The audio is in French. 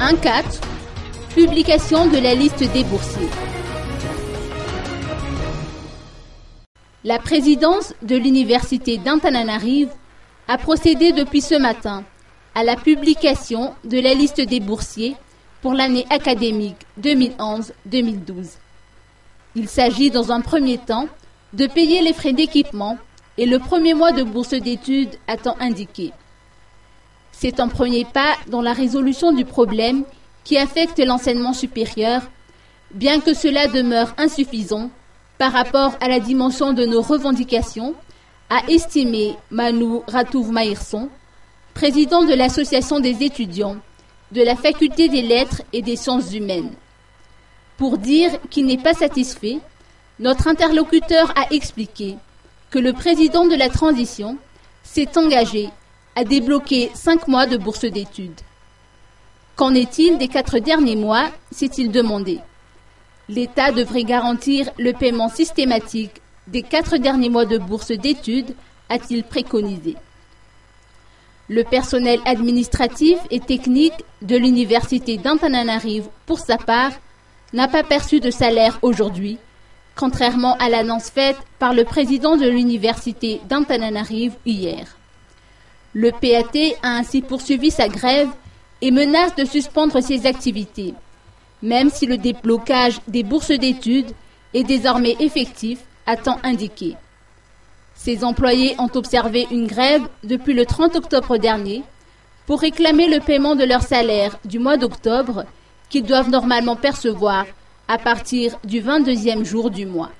1.4. Publication de la liste des boursiers. La présidence de l'Université d'Antananarive a procédé depuis ce matin à la publication de la liste des boursiers pour l'année académique 2011-2012. Il s'agit dans un premier temps de payer les frais d'équipement et le premier mois de bourse d'études à temps indiqué. C'est un premier pas dans la résolution du problème qui affecte l'enseignement supérieur, bien que cela demeure insuffisant par rapport à la dimension de nos revendications, a estimé Manu Ratouv Mahirson, président de l'Association des étudiants de la Faculté des Lettres et des Sciences humaines. Pour dire qu'il n'est pas satisfait, notre interlocuteur a expliqué que le président de la transition s'est engagé à débloquer 5 mois de bourse d'études. Qu'en est-il des 4 derniers mois, s'est-il demandé. L'État devrait garantir le paiement systématique des 4 derniers mois de bourse d'études, a-t-il préconisé. Le personnel administratif et technique de l'Université d'Antananarive, pour sa part, n'a pas perçu de salaire aujourd'hui, contrairement à l'annonce faite par le président de l'Université d'Antananarive hier. Le PAT a ainsi poursuivi sa grève et menace de suspendre ses activités, même si le déblocage des bourses d'études est désormais effectif à temps indiqué. Ces employés ont observé une grève depuis le 30 octobre dernier pour réclamer le paiement de leur salaire du mois d'octobre qu'ils doivent normalement percevoir à partir du 22e jour du mois.